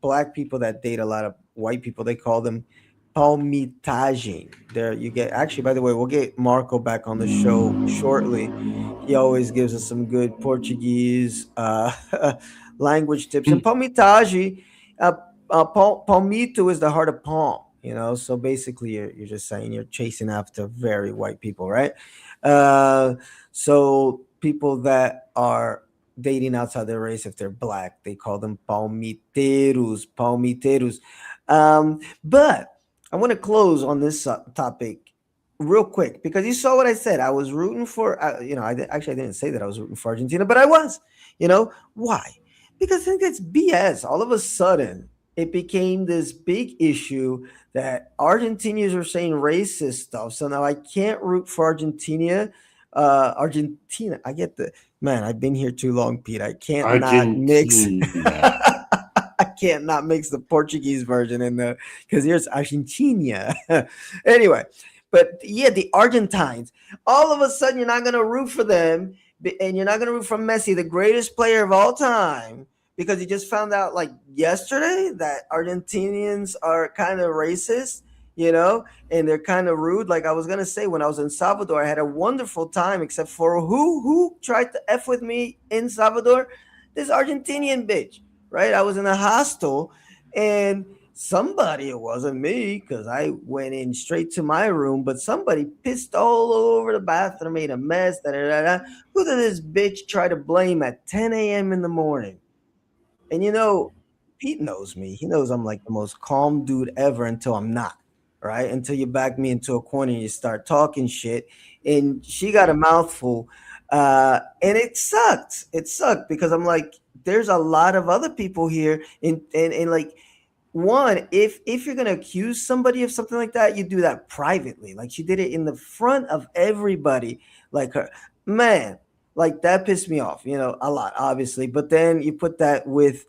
black people that date a lot of white people, they call them palmitagem. There you get, actually, by the way, we'll get Marco back on the show shortly. He always gives us some good Portuguese language tips. And palmitagem, palmito is the heart of palm, so basically you're just saying you're chasing after very white people, right? So people that are dating outside their race, if they're black, they call them palmiteiros. But I want to close on this topic real quick, because you saw what I said. I was rooting for, I didn't say that I was rooting for Argentina, but I was. Why? Because I think it's BS. All of a sudden, it became this big issue that Argentinians are saying racist stuff. So now I can't root for Argentina. I get the, man, I've been here too long, Pete. I can't not mix. I can't not mix the Portuguese version in the, because here's Argentina. Anyway, but yeah, the Argentines, all of a sudden you're not going to root for them, and you're not going to root for Messi, the greatest player of all time, because you just found out like yesterday that Argentinians are kind of racist, and they're kind of rude. Like I was going to say, when I was in Salvador, I had a wonderful time, except for who tried to F with me in Salvador? This Argentinian bitch, right? I was in a hostel, and somebody, it wasn't me, because I went in straight to my room, but somebody pissed all over the bathroom, made a mess. Who did this bitch try to blame at 10 a.m. in the morning? And Pete knows me. He knows I'm like the most calm dude ever until I'm not, right? Until you back me into a corner and you start talking shit. And she got a mouthful. And it sucked. It sucked because I'm like, there's a lot of other people here. And like, one, if you're going to accuse somebody of something like that, you do that privately. Like, she did it in the front of everybody. Like, her, man, like that pissed me off, a lot, obviously. But then you put that with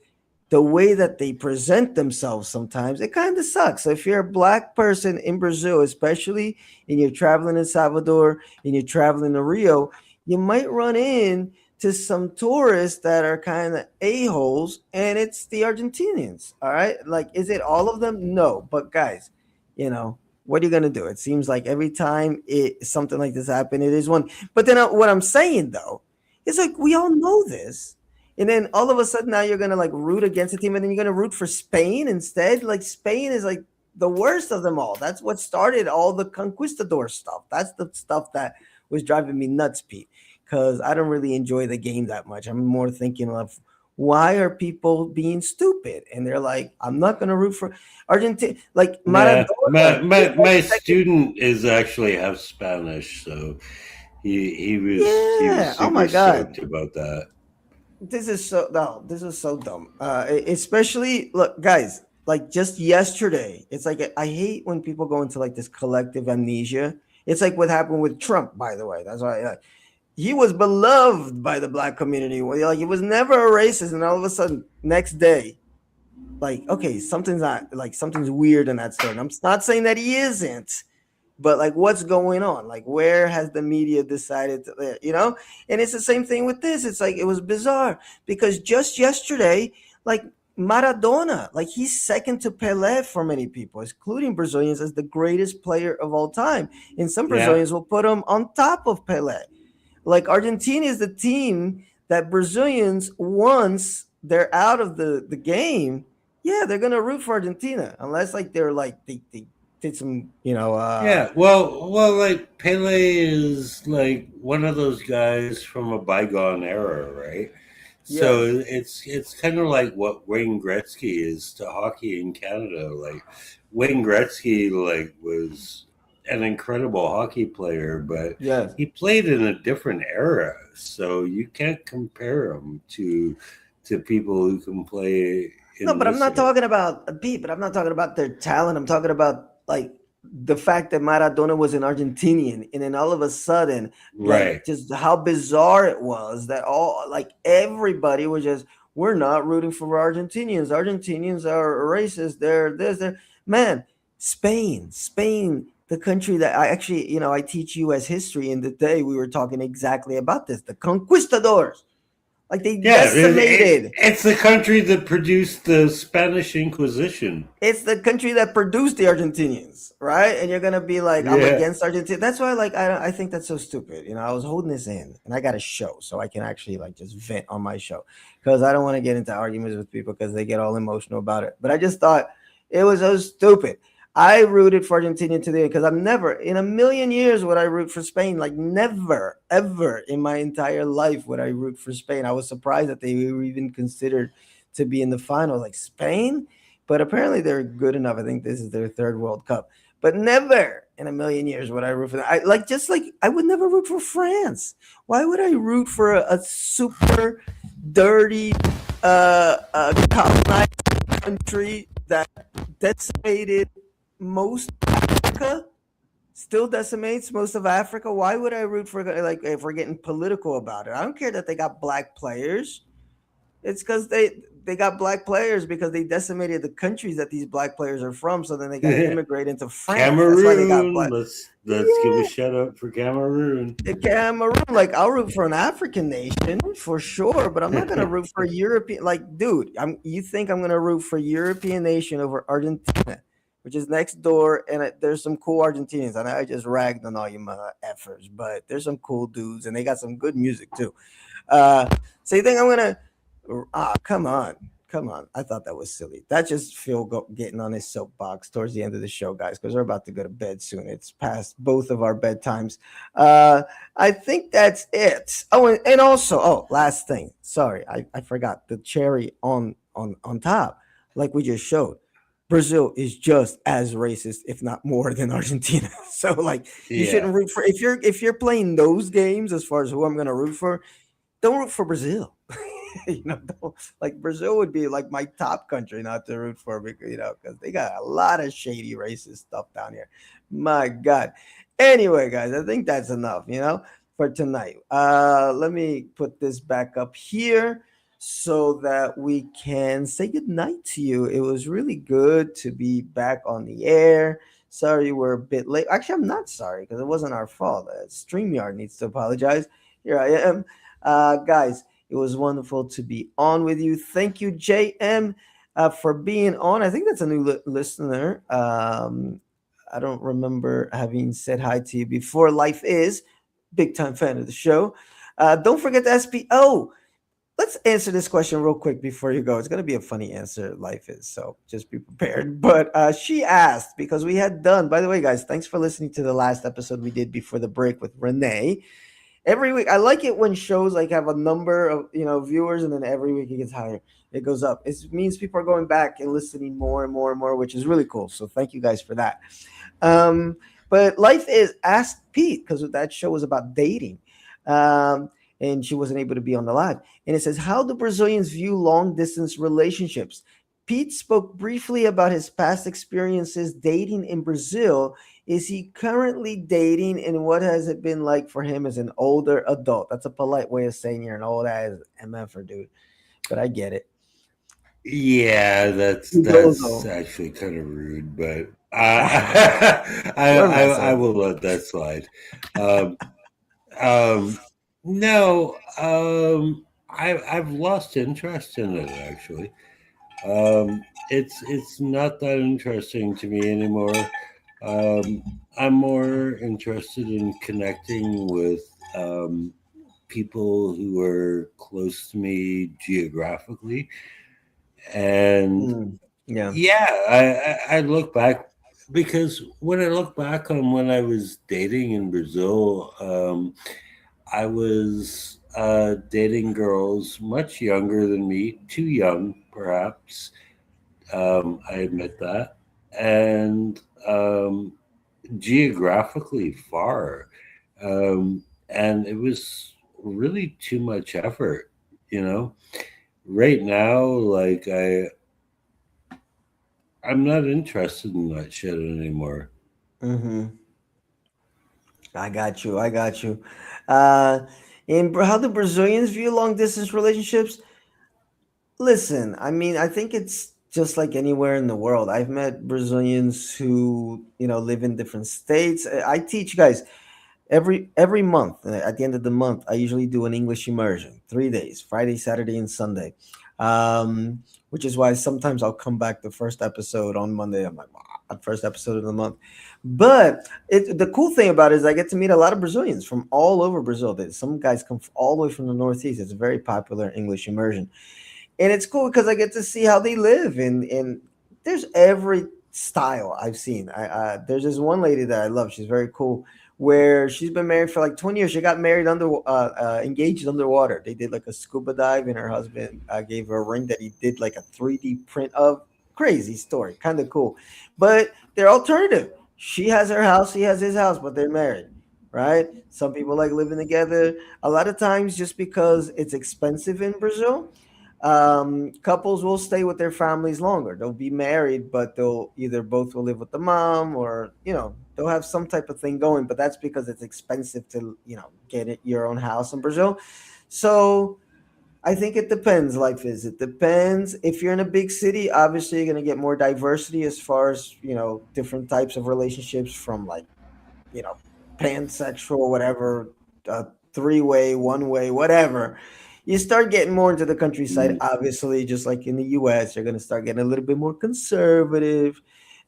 the way that they present themselves sometimes, it kind of sucks. So if you're a black person in Brazil, especially, and you're traveling in Salvador and you're traveling to Rio, you might run in to some tourists that are kind of a-holes, and it's the Argentinians. All right. Like, is it all of them? No. But guys, what are you going to do? It seems like every time something like this happens, it is one. But then what I'm saying, though, is like, we all know this. And then all of a sudden now you're going to like root against a team, and then you're going to root for Spain instead. Like, Spain is like the worst of them all. That's what started all the conquistador stuff. That's the stuff that was driving me nuts, Pete, because I don't really enjoy the game that much. I'm more thinking of, why are people being stupid? And they're like, I'm not going to root for Argentina. Like, Maradona. My student is actually half Spanish, so he was super stoked about that. This is so dumb. Especially, look, guys, like just yesterday, it's like, I hate when people go into like this collective amnesia. It's like what happened with Trump, by the way. That's why he was beloved by the black community. Like, he was never a racist, and all of a sudden, next day, like, okay, something's weird in that story. And I'm not saying that he isn't, but like, what's going on? Like, where has the media decided to, And it's the same thing with this. It's like, it was bizarre because just yesterday, like, Maradona, like he's second to Pelé for many people, including Brazilians, as the greatest player of all time. And some Yeah. Brazilians will put him on top of Pelé. Like Argentina is the team that Brazilians, once they're out of the game, yeah, they're gonna root for Argentina unless like they're like they did some, Yeah, well, like Pele is like one of those guys from a bygone era, right? So yes, it's kind of like what Wayne Gretzky is to hockey in Canada. Like Wayne Gretzky, like was an incredible hockey player, but yes. he played in a different era, so you can't compare him to people who can play No, in but I'm this not era. talking about Pete, but I'm not talking about their talent. I'm talking about like the fact that Maradona was an Argentinian, and then all of a sudden, like Right. just how bizarre it was that all like everybody was just, we're not rooting for Argentinians. Argentinians are racist. They're this, they're man. Spain, the country that I actually, I teach U.S. history, and the day we were talking exactly about this, the conquistadors. Like they Yeah, decimated. it's the country that produced the Spanish Inquisition. It's the country that produced the Argentinians, right? And you're gonna be like, I'm Yeah. against Argentina. That's why, like, I think that's so stupid. I was holding this in, and I got a show, so I can actually like just vent on my show because I don't want to get into arguments with people because they get all emotional about it. But I just thought it was so stupid. I rooted for Argentina today because I'm never in a million years would I root for Spain. Like never, ever in my entire life would I root for Spain. I was surprised that they were even considered to be in the final. Like Spain, but apparently they're good enough. I think this is their third World Cup. But never in a million years would I root for that. Just like I would never root for France. Why would I root for a super dirty colonized country that decimated most of Africa? Still decimates most of Africa. Why would I root for, like, if we're getting political about it? I don't care that they got black players. It's because they got black players because they decimated the countries that these black players are from. So then they got to immigrate into France. That's why they got Cameroon. black. Let's give a shout out for Cameroon. Cameroon, like I'll root for an African nation for sure, but I'm not gonna root for a European. Like, dude, you think I'm gonna root for European nation over Argentina, which is next door, and there's some cool Argentinians. And I just ragged on all you mother effers, but there's some cool dudes, and they got some good music too. So you think I'm gonna? Come on. Come on. I thought that was silly. That just Phil getting on his soapbox towards the end of the show, guys, because we're about to go to bed soon. It's past both of our bedtimes. I think that's it. Oh, and also, last thing. Sorry, I forgot the cherry on top, like we just showed. Brazil is just as racist, if not more, than Argentina. So, like, you shouldn't root for if you're playing those games as far as who I'm going to root for. Don't root for Brazil. Like Brazil would be like my top country not to root for because they got a lot of shady racist stuff down here. My God. Anyway, guys, I think that's enough, for tonight. Let me put this back up here so that we can say goodnight to you. It was really good to be back on the air. Sorry we're a bit late. Actually, I'm not sorry because it wasn't our fault. StreamYard needs to apologize. Here I am. Guys, it was wonderful to be on with you. Thank you, JM, for being on. I think that's a new listener. I don't remember having said hi to you before. Life is big time fan of the show. Don't forget the SPO. Let's answer this question real quick before you go. It's going to be a funny answer. Life is, so just be prepared. But she asked, because we had done, by the way, guys, thanks for listening to the last episode we did before the break with Renee. Every week, I like it when shows like have a number of viewers, and then every week it gets higher. It goes up. It means people are going back and listening more and more and more, which is really cool. So thank you guys for that. But Life is asked Pete, because that show was about dating, and she wasn't able to be on the live. And it says, how do Brazilians view long distance relationships? Pete spoke briefly about his past experiences dating in Brazil. Is he currently dating, and what has it been like for him as an older adult? That's a polite way of saying you're an old ass MFer, dude. But I get it. Yeah, that's actually kind of rude, but I will let that slide. No, I've lost interest in it actually. It's not that interesting to me anymore. I'm more interested in connecting with people who are close to me geographically, and Yeah. I look back, because when I look back on when I was dating in Brazil, I was dating girls much younger than me, too young perhaps. I admit that, and geographically far, and it was really too much effort, you know. Right now, like I'm not interested in that shit anymore. Mm-hmm. I got you. I got you. And how do Brazilians view long distance relationships? Listen, I mean, I think it's just like anywhere in the world. I've met Brazilians who, live in different states. I teach guys every month. At the end of the month, I usually do an English immersion, 3 days, Friday, Saturday, and Sunday. Which is why sometimes I'll come back the first episode on Monday. I'm like, wow, first episode of the month. But the cool thing about it is I get to meet a lot of Brazilians from all over Brazil. Some guys come all the way from the Northeast. It's a very popular English immersion, and it's cool because I get to see how they live. And there's every style I've seen. There's this one lady that I love. She's very cool. Where she's been married for like 20 years. She got married engaged underwater. They did like a scuba dive, and her husband gave her a ring that he did like a 3D print of. Crazy story, kind of cool. But they're alternative. She has her house, he has his house, but they're married, right? Some people like living together. A lot of times, just because it's expensive in Brazil, couples will stay with their families longer. They'll be married, but they'll either both will live with the mom, or they'll have some type of thing going. But that's because it's expensive to get your own house in Brazil. So I think it depends. It depends. If you're in a big city, obviously you're going to get more diversity as far as different types of relationships, from like pansexual, whatever, three-way, one-way, whatever. You start getting more into the countryside, obviously, just like in the US, you're going to start getting a little bit more conservative.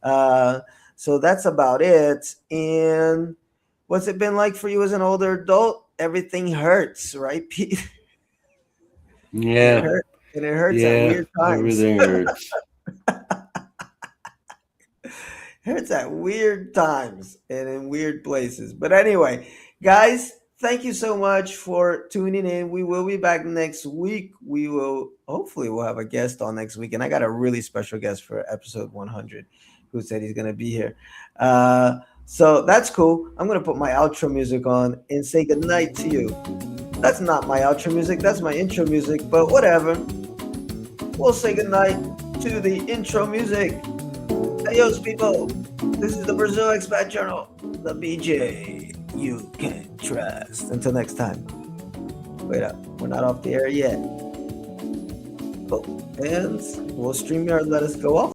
So that's about it. And what's it been like for you as an older adult? Everything hurts, right, Pete? Yeah. And it hurts at weird times. Everything hurts. Hurts at weird times and in weird places. But anyway, guys, thank you so much for tuning in. We will be back next week. Hopefully we'll have a guest on next week. And I got a really special guest for episode 100 who said he's going to be here. So that's cool. I'm going to put my outro music on and say goodnight to you. That's not my outro music. That's my intro music. But whatever. We'll say goodnight to the intro music. Adios, people. This is the Brazil Expat Journal, the BJ you can trust. Until next time. Wait up. We're not off the air yet. Oh, and will StreamYard let us go off?